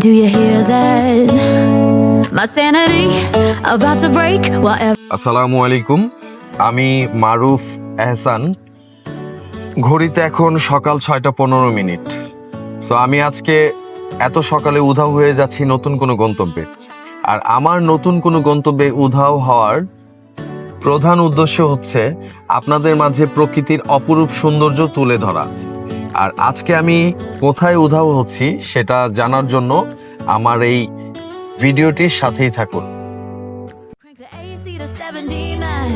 Do you hear that? My sanity about to break whatever. আসসালামু আলাইকুম, আমি মারুফ এহসান। ঘড়িতে এখন সকাল 6:15। সো আমি আজকে এত সকালে উধাও হয়ে যাচ্ছি নতুন কোনো গন্তব্যে। আর আমার নতুন কোনো গন্তব্যে উধাও হওয়ার প্রধান উদ্দেশ্য হচ্ছে আপনাদের মাঝে প্রকৃতির অপরূপ সৌন্দর্য তুলে ধরা। আর আজকে আমি কোথায় উধাও হচ্ছি সেটা জানার জন্য আমার এই ভিডিওটির সাথেই থাকুন। Crank the AC to 79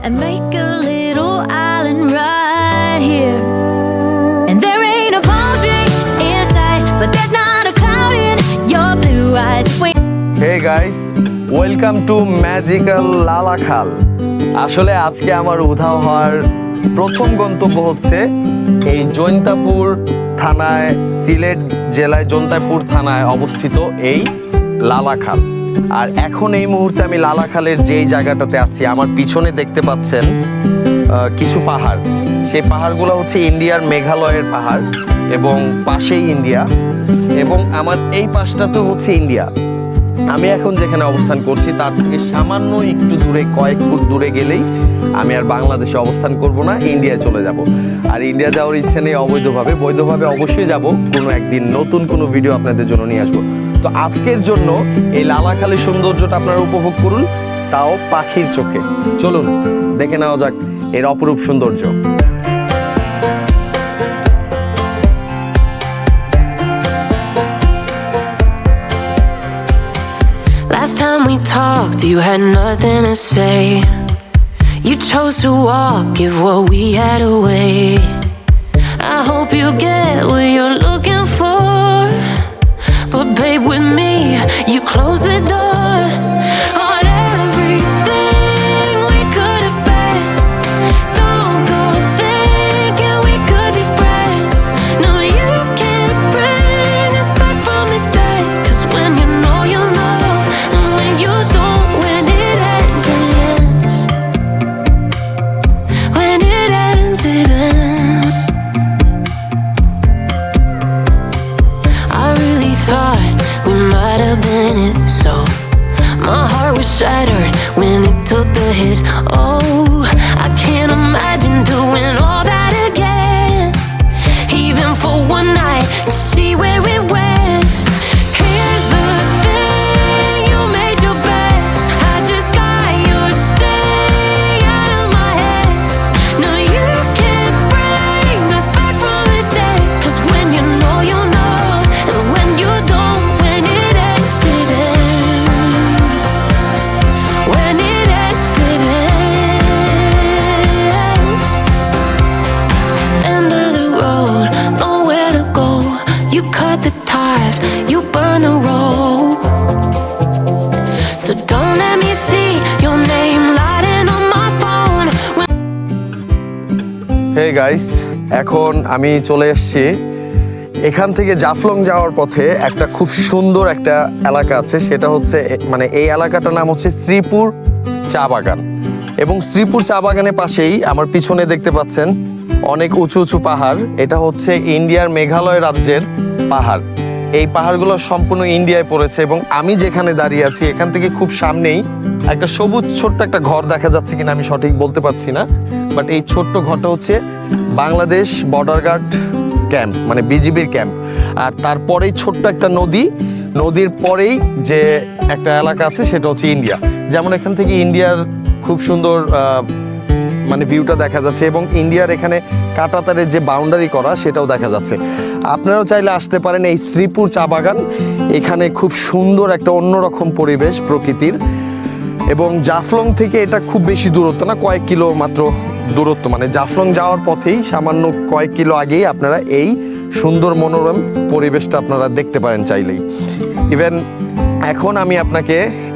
and make a little island right here. And there ain't a palm tree in sight, but there's not a cloud in your blue eyes. Hey guys, welcome to magical Lalakhal. আসলে আজকে আমার উধাও হওয়ার প্রথম গন্তব্য হচ্ছে এই জৈন্তাপুর থানায়, সিলেট জেলায় জৈন্তাপুর থানায় অবস্থিত এই লালাখাল। আর এখন এই মুহূর্তে আমি লালাখালের যেই জায়গাটাতে আছি, আমার পিছনে দেখতে পাচ্ছেন কিছু পাহাড়। সেই পাহাড়গুলো হচ্ছে ইন্ডিয়ার মেঘালয়ের পাহাড় এবং পাশেই ইন্ডিয়া, এবং আমার এই পাশটাতেও হচ্ছে ইন্ডিয়া। আমি এখন যেখানে অবস্থান করছি তার থেকে সামান্য একটু দূরে, কয়েক ফুট দূরে গেলেই আমি আর বাংলাদেশে অবস্থান করব না, ইন্ডিয়ায় চলে যাব। আর ইন্ডিয়া যাওয়ার ইচ্ছে নেই অবৈধভাবে, বৈধভাবে অবশ্যই যাব। কোনো একদিন নতুন কোনো ভিডিও আপনাদের জন্য নিয়ে আসবো। তো আজকের জন্য এই লালাখালের সৌন্দর্যটা আপনারা উপভোগ করুন, তাও পাখির চোখে। চলুন দেখে নেওয়া যাক এর অপরূপ সৌন্দর্য। Last time we talked, you had nothing to say. You chose to walk, give what we had away. I hope you get what you're looking for, but babe, with me, you close the door on everything we could have been. Don't go thinking we could be friends. No, you can't bring us back from the dead, 'cause when you know, you know, and when you don't, when it ends, it ends. When it ends, it ends. I really thought we might have been it, so my heart was shattered when it took the hit. Oh, I can't imagine doing all that again, even for one night, to see where it went. Here's the thing, you made your bed, I just got your stay out of my head. No, you can't bring us back from the dead, 'cause when you know, you know, and when you don't, when it ends, it ends. When it ends, it ends. End of the road, nowhere to go. You cut the ties, you burn the rope. So don't let me see your name lighting on my phone. Hey guys, এখন আমি চলে এসেছি এখান থেকে জাফলং যাওয়ার পথে একটা খুব সুন্দর একটা এলাকা আছে। সেটা হচ্ছে মানে এই এলাকাটার নাম হচ্ছে শ্রীপুর চা বাগান। এবং শ্রীপুর চা বাগানের পাশেই আমার পিছনে দেখতে পাচ্ছেন অনেক উঁচু উঁচু পাহাড়। এটা হচ্ছে ইন্ডিয়ার মেঘালয় রাজ্যের পাহাড়। এই পাহাড়গুলো সম্পূর্ণ ইন্ডিয়ায় পড়েছে, এবং আমি যেখানে দাঁড়িয়ে আছি এখান থেকে খুব সামনেই একটা সবুজ ছোট্ট একটা ঘর দেখা যাচ্ছে কিনা আমি সঠিক বলতে পারছি না, বাট এই ছোট্ট ঘরটা হচ্ছে বাংলাদেশ বর্ডার গার্ড ক্যাম্প, মানে বিজিবির ক্যাম্প। আর তারপরেই ছোট্ট একটা নদী, নদীর পরেই যে একটা এলাকা আছে সেটা হচ্ছে ইন্ডিয়া। যেমন এখান থেকে ইন্ডিয়ার খুব সুন্দর মানে ভিউটা দেখা যাচ্ছে, এবং ইন্ডিয়ার এখানে কাঁটাতারের যে বাউন্ডারি করা সেটাও দেখা যাচ্ছে। আপনারাও চাইলে আসতে পারেন এই শ্রীপুর চা বাগান। এখানে খুব সুন্দর একটা অন্যরকম পরিবেশ প্রকৃতির, এবং জাফলং থেকে এটা খুব বেশি দূরত্ব না, কয়েক কিলো মাত্র দূরত্ব। মানে জাফলং যাওয়ার পথেই সামান্য কয়েক কিলো আগেই আপনারা এই সুন্দর মনোরম পরিবেশটা আপনারা দেখতে পারেন চাইলেই। ইভেন এখন আমি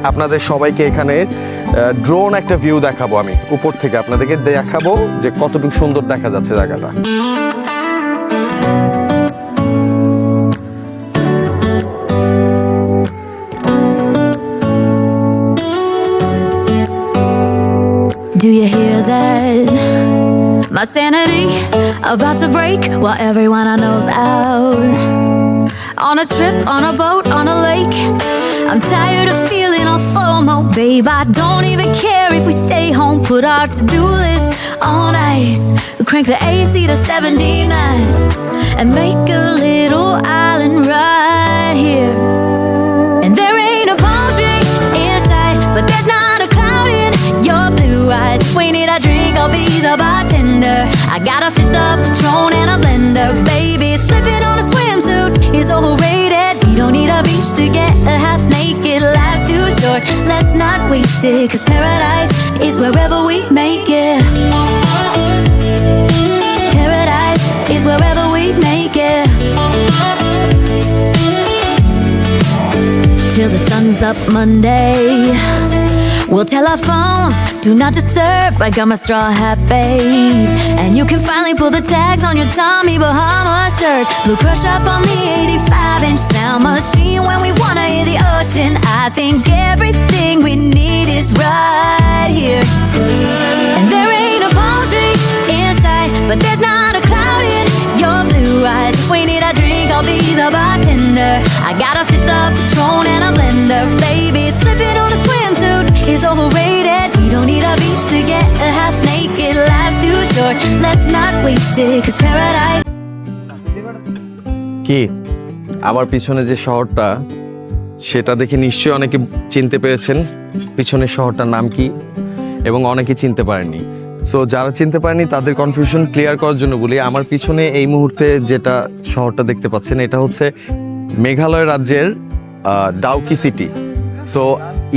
আপনাদের সবাইকে এখানে ড্রোন একটা ভিউ দেখাবো। আমি উপর থেকে আপনাদেরকে দেখাবো যে কতটুকু সুন্দর দেখা যাচ্ছে জায়গাটা। Do you hear that? My sanity about to break while everyone I know's out. On a trip, on a boat, on a lake. I'm tired of feeling all FOMO, babe. I don't even care if we stay home. Put our to-do list on ice. We crank the AC to 79 and make a little island right here. And there ain't a palm tree in sight, but there's not a cloud in your blue eyes. If we need a drink, I'll be the bartender. I got a fifth of Patron and a blender, baby. Slipping on a swimsuit is overrated. We don't need a beach to get a half naked. Life's too short, let's not waste it. 'Cause paradise is wherever we make it. Paradise is wherever we make it. Till the sun's up Monday, we'll tell our phones, do not disturb. I got my straw hat, babe. And you can finally pull the tags on your Tommy Bahama shirt. Blue crush up on the 85-inch sound machine when we wanna hear the ocean. I think everything we need is right here. And there ain't a palm tree in sight, but there's not a cloud in your blue eyes. If we need a drink, I'll be the bartender. I got a fifth of Patron and a blender, baby. Slipping on a swimsuit is overrated. We don't need a beach to get a half naked. Life's too short, let's not waste it. 'Cause paradise. কি আমার পিছনে যে শহরটা, সেটা দেখে নিশ্চয়ই অনেকে চিনতে পেরেছেন পিছনের শহরটার নাম কি, এবং অনেকে চিনতে পারেননি। সো যারা চিনতে পারেনি তাদের কনফিউশন ক্লিয়ার করার জন্য বলি, আমার পিছনে এই মুহূর্তে যেটা শহরটা দেখতে পাচ্ছেন, এটা হচ্ছে মেঘালয় রাজ্যের ডাউকি সিটি। সো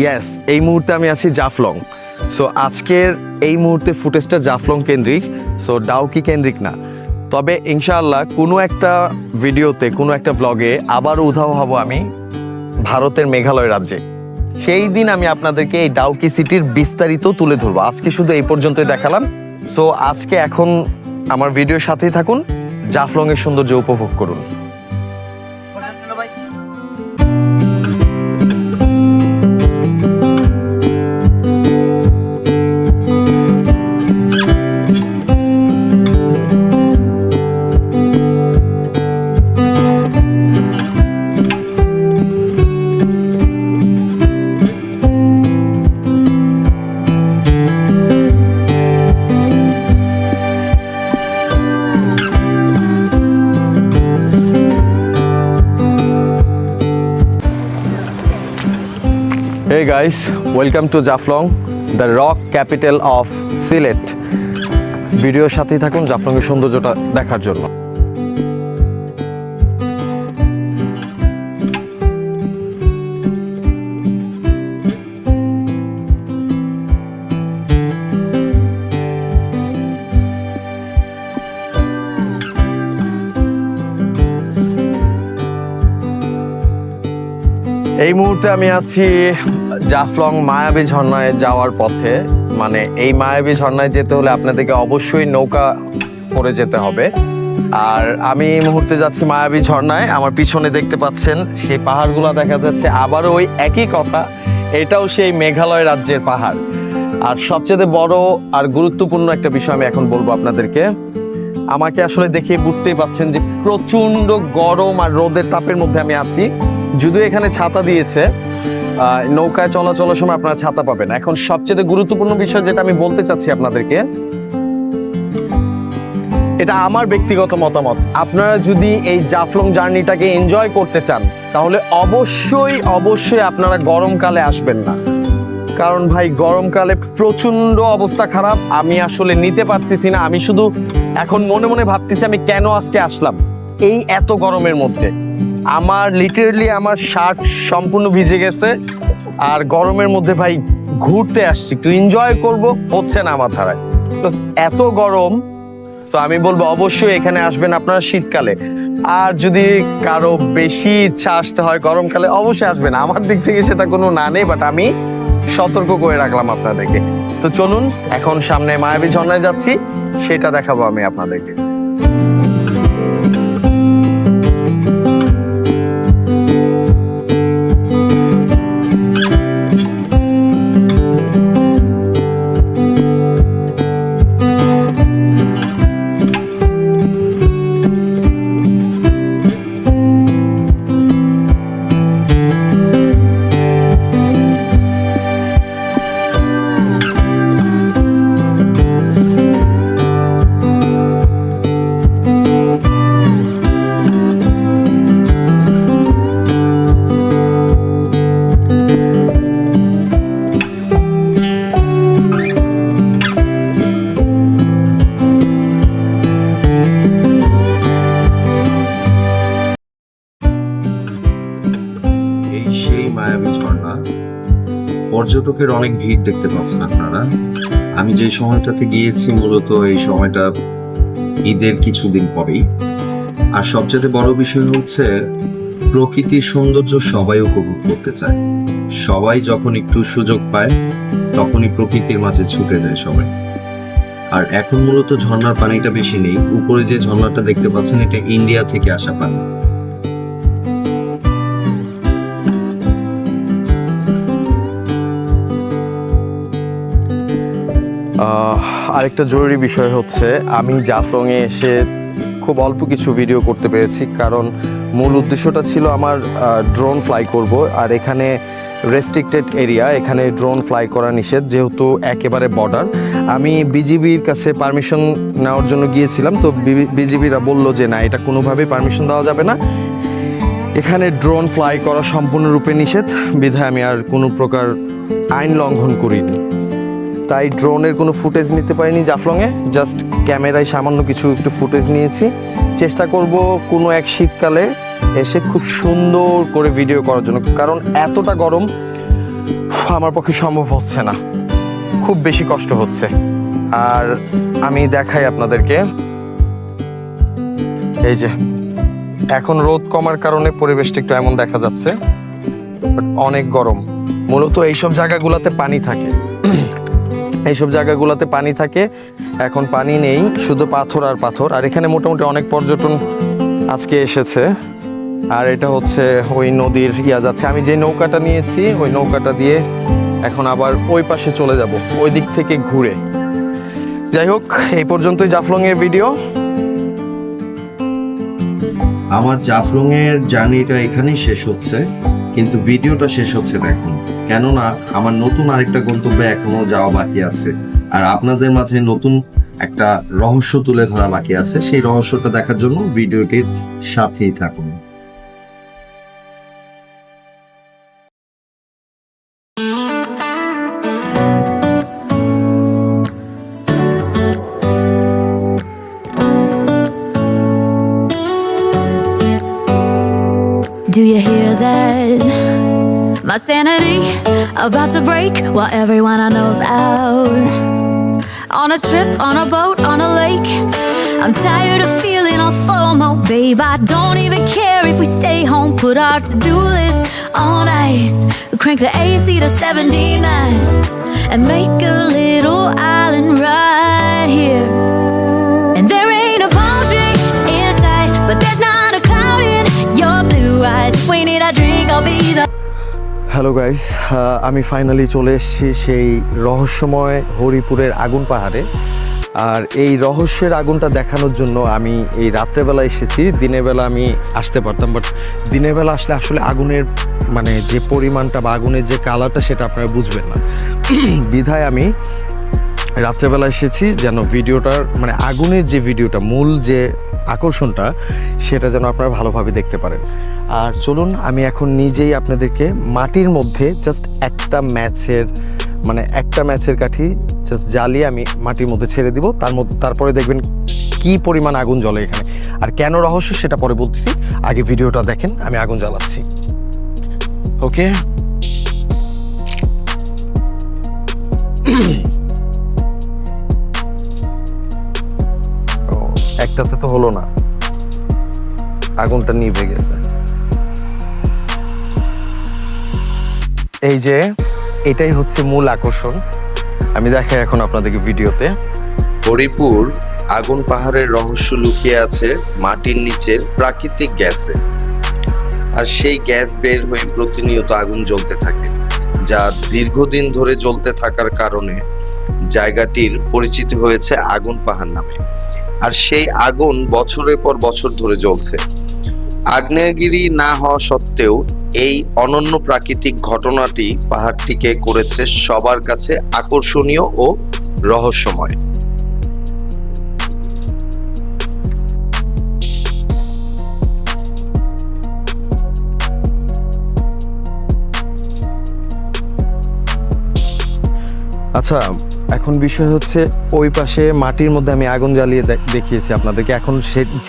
ইয়েস, এই মুহূর্তে আমি আছি জাফলং। সো আজকের এই মুহূর্তে ফুটেজটা জাফলং কেন্দ্রিক, সো ডাউকি কেন্দ্রিক না। তবে ইনশাআল্লাহ কোনো একটা ভিডিওতে, কোনো একটা ব্লগে আবারও উধাও হব আমি ভারতের মেঘালয় রাজ্যে। সেই দিন আমি আপনাদেরকে এই ডাউকি সিটির বিস্তারিত তুলে ধরবো। আজকে শুধু এই পর্যন্তই দেখালাম। সো আজকে এখন আমার ভিডিওর সাথেই থাকুন, জাফলংয়ের সৌন্দর্য উপভোগ করুন। Hey guys, welcome to Jaflong, the rock capital of Sylhet. ভিডিওর সাথেই থাকুন জাফলংয়ের সৌন্দর্যটা দেখার জন্য। এই মুহূর্তে আমি আছি জাফলং মায়াবী ঝর্ণায় যাওয়ার পথে। মানে এই মায়াবী ঝর্ণায় যেতে হলে আপনাদেরকে অবশ্যই নৌকা করে যেতে হবে। আর আমি এই মুহূর্তে যাচ্ছি মায়াবী ঝর্ণায়। আমার পিছনে দেখতে পাচ্ছেন সেই পাহাড়গুলো দেখা যাচ্ছে। আবারও ওই একই কথা, এটাও সেই মেঘালয় রাজ্যের পাহাড়। আর সবচেয়ে বড় আর গুরুত্বপূর্ণ একটা বিষয় আমি এখন বলবো আপনাদেরকে। আমাকে আসলে দেখে বুঝতেই পাচ্ছেন যে প্রচণ্ড গরম আর রোদের তাপের মধ্যে আমি আছি। যদিও এখানে ছাতা দিয়েছে, নৌকায় চলাচলের সময় আপনারা ছাতা পাবেন। এখন সবচেয়ে গুরুত্বপূর্ণ বিষয় যেটা আমি বলতে চাচ্ছি আপনাদেরকে, এটা আমার ব্যক্তিগত মতামত। আপনারা যদি এই জাফলং জার্নিটাকে এনজয় করতে চান, তাহলে অবশ্যই আপনারা গরমকালে আসবেন না। কারণ ভাই গরমকালে প্রচণ্ড অবস্থা খারাপ। আমি আসলে নিতে পারতেছি না। আমি শুধু এখন মনে মনে ভাবতেছি আমি কেন আজকে আসলাম এই এত গরমের মধ্যে। আমার লিটারেলি আমার শার্ট সম্পূর্ণ ভিজে গেছে। আর গরমের মধ্যে ভাই ঘুরতে আসছি, একটু এনজয় করব, হচ্ছে না আমার ধারায়। তো এত গরম, তো আমি বলবো অবশ্যই এখানে আসবেন আপনারা শীতকালে। আর যদি কারো বেশি ইচ্ছা আসতে হয় গরমকালে, অবশ্যই আসবেন। আমার দিক থেকে সেটা কোনো না নেই, বাট আমি সতর্ক করে রাখলাম আপনাদেরকে। তো চলুন এখন সামনে মায়াবী ঝর্ণায় যাচ্ছি, সেটা দেখাবো আমি আপনাদেরকে। পর্যটকের অনেক ভিড় দেখতে পাচ্ছেন আপনারা। আমি যে সময়টাতে গিয়েছি মূলত এই সময়টা ঈদের কিছুদিন পরেই। আর সবচেয়ে বড় বিষয় হচ্ছে প্রকৃতির সৌন্দর্য সবাই উপভোগ করতে চায়। সবাই যখন একটু সুযোগ পায় তখনই প্রকৃতির মাঝে ছুটে যায় সবাই। আর এখন মূলত ঝর্ণার পানিটা বেশি নেই। উপরে যে ঝর্ণাটা দেখতে পাচ্ছেন এটা ইন্ডিয়া থেকে আসা পানি। আরেকটা জরুরি বিষয় হচ্ছে আমি জাফলংয়ে এসে খুব অল্প কিছু ভিডিও করতে পেরেছি, কারণ মূল উদ্দেশ্যটা ছিল আমার ড্রোন ফ্লাই করব। আর এখানে রেস্ট্রিক্টেড এরিয়া, এখানে ড্রোন ফ্লাই করা নিষেধ, যেহেতু একেবারে বর্ডার। আমি বিজিবির কাছে পারমিশন নেওয়ার জন্য গিয়েছিলাম, তো বিজিবিরা বললো যে না, এটা কোনোভাবেই পারমিশন দেওয়া যাবে না, এখানে ড্রোন ফ্লাই করা সম্পূর্ণরূপে নিষেধ। বিধায় আমি আর কোনো প্রকার আইন লঙ্ঘন করিনি, তাই ড্রোনের কোনো ফুটেজ নিতে পারিনি জাফলংয়ে। জাস্ট ক্যামেরায় সামান্য কিছু একটু ফুটেজ নিয়েছি। চেষ্টা করব কোনো এক শীতকালে এসে খুব সুন্দর করে ভিডিও করার জন্য, কারণ এতটা গরম আমার পক্ষে সম্ভব হচ্ছে না, খুব বেশি কষ্ট হচ্ছে। আর আমি দেখাই আপনাদেরকে, এই যে এখন রোদ কমার কারণে পরিবেশটা একটু এমন দেখা যাচ্ছে, বাট অনেক গরম। মূলত এইসব জায়গাগুলোতে পানি থাকে, এইসব জায়গাগুলোতে পানি থাকে। এখন পানি নেই, শুধু পাথর আর পাথর। আর এখানে মোটামুটি অনেক পর্যটন আজকে এসেছে। আর এটা হচ্ছে ওই নদীর যাচ্ছে। আমি যে নৌকাটা নিয়েছি ওই নৌকাটা দিয়ে এখন আবার ওই পাশে চলে যাব, ওই দিক থেকে ঘুরে। যাই হোক, এই পর্যন্তই জাফলংয়ের ভিডিও। আমার জাফলংয়ের জার্নিটা এখানেই শেষ হচ্ছে, কিন্তু ভিডিওটা শেষ হচ্ছে দেখুন, কেননা আমার নতুন আরেকটা গন্তব্যে এখনো যাওয়া বাকি আছে। আর আপনাদের মাঝে নতুন একটা রহস্য তুলে ধরা বাকি আছে। সেই রহস্যটা দেখার জন্য ভিডিওটির সাথেই থাকুন। Do you hear that? My sanity about to break while everyone I know's out. On a trip, on a boat, on a lake. I'm tired of feeling all FOMO, babe. I don't even care if we stay home. Put our to-do list on ice. Crank the AC to 79 and make a little island right here. And there ain't a palm tree in sight, but there's not a cloud in your blue eyes. If we need a drink, I'll be the hello guys, আমি finally চলে এসেছি সেই রহস্যময় হরিপুরের আগুন পাহাড়ে। আর এই রহস্যের আগুনটা দেখানোর জন্য আমি এই রাত্রেবেলা এসেছি। দিনের বেলা আমি আসতে পারতাম, বাট দিনের বেলা আসলে আসলে আগুনের মানে যে পরিমাণটা বা আগুনের যে কালারটা সেটা আপনারা বুঝবেন না। বিধায় আমি রাত্রেবেলা এসেছি, যেন ভিডিওটার মানে আগুনের যে ভিডিওটা, মূল যে আকর্ষণটা, সেটা যেন আপনারা ভালোভাবে দেখতে পারেন। আর চলুন, আমি এখন নিজেই আপনাদেরকে মাটির মধ্যে জাস্ট একটা ম্যাচের কাঠি জাস্ট জ্বালিয়ে আমি মাটির মধ্যে ছেড়ে দিব। তারপরে দেখবেন কি পরিমাণ আগুন জ্বলে এখানে। আর কেন রহস্য সেটা পরে বলতেছি, আগে ভিডিওটা দেখেন, আমি আগুন জ্বালাচ্ছি। ওকে, একটাতে তো হলো না, আগুনটা নিভে গেছে। এই যে এটাই হচ্ছে মূল আকর্ষণ, আমি দেখাই এখন আপনাদেরকে ভিডিওতে। হরিপুর আগুন পাহাড়ের রহস্য লুকিয়ে আছে মাটির নিচের প্রাকৃতিক গ্যাসে। আর সেই গ্যাস বের হয়ে প্রতিনিয়ত আগুন জ্বলতে থাকে, যা দীর্ঘদিন ধরে জ্বলতে থাকার কারণে জায়গাটির পরিচিতি হয়েছে আগুন পাহাড় নামে। আর সেই আগুন বছরের পর বছর ধরে জ্বলছে। আগ্নেয়গিরি না হওয়া সত্ত্বেও এই অনন্য প্রাকৃতিক ঘটনাটি পাহাড়টিকে করেছে সবার কাছে আকর্ষণীয় ও রহস্যময়। আচ্ছা, এখন বিষয় হচ্ছে ওই পাশে মাটির মধ্যে আমি আগুন জ্বালিয়ে দেখিয়েছি আপনাদেরকে। এখন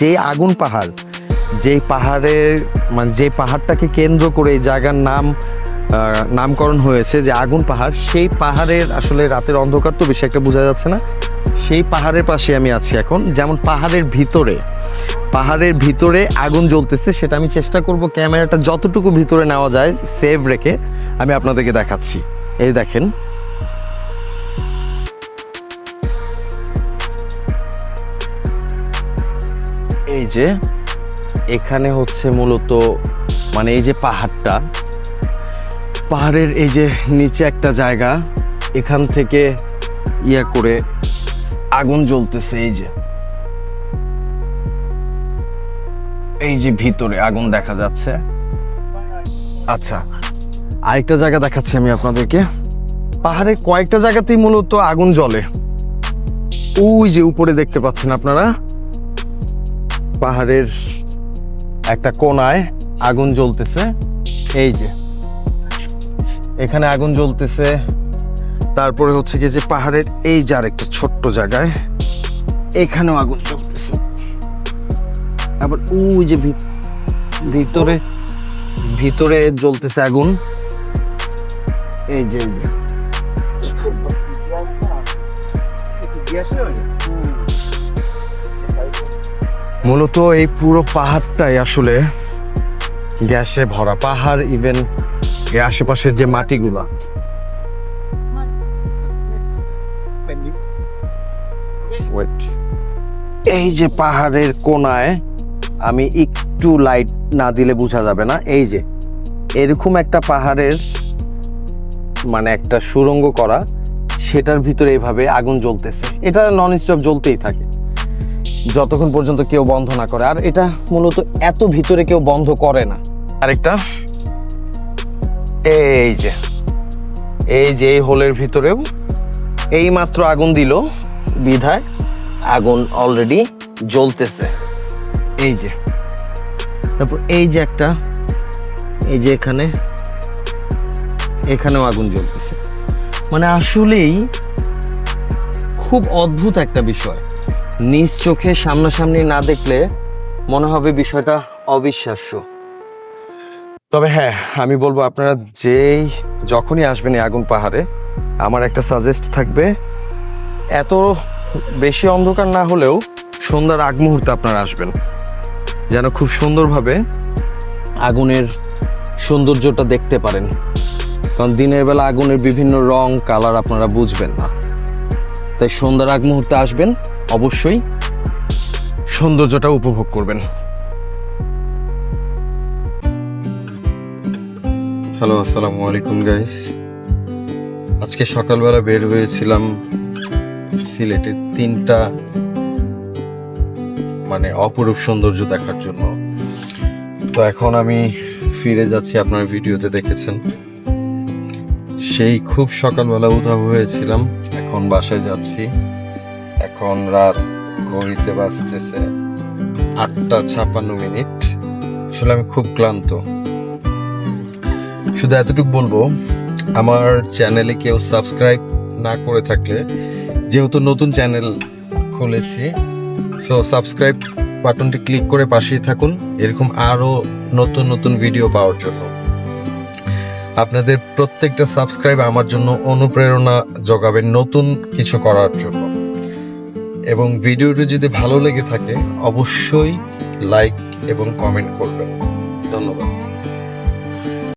যে আগুন পাহাড়, যেই পাহাড়ের মানে যে পাহাড়টাকে কেন্দ্র করে এই জায়গার নাম নামকরণ হয়েছে যে আগুন পাহাড়, সেই পাহাড়ের আসলে রাতের অন্ধকার তো বেশি একটা বোঝা যাচ্ছে না, সেই পাহাড়ের পাশে আমি আছি এখন। যেমন পাহাড়ের ভিতরে আগুন জ্বলতেছে, সেটা আমি চেষ্টা করব ক্যামেরাটা যতটুকু ভিতরে নেওয়া যায় সেভ রেখে আমি আপনাদেরকে দেখাচ্ছি। এই দেখেন, এই যে এখানে হচ্ছে মূলত মানে এই যে পাহাড়ের এই যে নিচে একটা জায়গা, এখান থেকে ইয়া করে আগুন জ্বলতেছে। এই যে ভিতরে আগুন দেখা যাচ্ছে। আচ্ছা, আরেকটা জায়গা দেখাচ্ছি আমি আপনাদেরকে। পাহাড়ের কয়েকটা জায়গাতেই মূলত আগুন জ্বলে। ওই যে উপরে দেখতে পাচ্ছেন আপনারা, পাহাড়ের একটা কোণায় আগুন জ্বলতেছে। এই যে এখানে আগুন জ্বলতেছে। তারপরে হচ্ছে কি যে পাহাড়ের এই যে আরেকটা ছোট্ট জায়গায় এখানেও আগুন জ্বলতেছে। আবার ওই যে ভিতরে জ্বলতেছে আগুন। এই যে মূলত এই পুরো পাহাড়টাই আসলে গ্যাসে ভরা। পাহাড় ইভেন এই আশেপাশের যে মাটিগুলা, এই যে পাহাড়ের কোণায়, আমি একটু লাইট না দিলে বোঝা যাবে না, এই যে এরকম একটা পাহাড়ের মানে একটা সুড়ঙ্গ করা, সেটার ভিতরে এইভাবে আগুন জ্বলতেছে। এটা নন স্টপ জ্বলতেই থাকে যতক্ষণ পর্যন্ত কেউ বন্ধ না করে। আর এটা মূলত এত ভিতরে কেউ বন্ধ করে না। আরেকটা এই যে এই হোলের ভিতরেও এই মাত্র আগুন দিল বিধায় আগুন অলরেডি জ্বলতেছে। এই যে তারপর এই যে একটা, এই যে এখানেও আগুন জ্বলতেছে। মানে আসলেই খুব অদ্ভুত একটা বিষয়। নিজ চোখে সামনাসামনি না দেখলে মনে হবে বিষয়টা অবিশ্বাস্য। তবে হ্যাঁ, আমি বলবো আপনারা যখনই আসবেন এই আগুন পাহাড়ে, আমার একটা সাজেস্ট থাকবে, এত বেশি অন্ধকার না হলেও সন্ধ্যার আগ মুহূর্তে আপনারা আসবেন, যেন খুব সুন্দরভাবে আগুনের সৌন্দর্যটা দেখতে পারেন। কারণ দিনের বেলা আগুনের বিভিন্ন রং কালার আপনারা বুঝবেন না, তাই সন্ধ্যার আগ মুহূর্তে আসবেন, অবশ্যই সৌন্দর্যটা উপভোগ করবেন। হ্যালো, আসসালামু আলাইকুম গাইস। আজকে সকালবেলা বের হয়েছিলাম সিলেটের 3টা মানে অপরূপ সৌন্দর্য দেখার জন্য। তো এখন আমি ফিরে যাচ্ছি, আপনার ভিডিওতে দেখেছেন। সেই খুব সকালবেলা উধাও হয়েছিলাম, এখন বাসায় যাচ্ছি। এখন রাত ঘড়িতে বাজতেছে 8:56। আসলে আমি খুব ক্লান্ত। শুধু এতটুকু বলবো, আমার চ্যানেলে কেউ সাবস্ক্রাইব না করে থাকলে, যেহেতু নতুন চ্যানেল খুলেছি, সো সাবস্ক্রাইব বাটনটি ক্লিক করে পাশেই থাকুন এরকম আরো নতুন নতুন ভিডিও পাওয়ার জন্য। আপনাদের প্রত্যেকটা সাবস্ক্রাইব আমার জন্য অনুপ্রেরণা যোগাবে নতুন কিছু করার জন্য। এবং ভিডিওটি যদি ভালো লেগে থাকে অবশ্যই লাইক এবং কমেন্ট করবেন। ধন্যবাদ।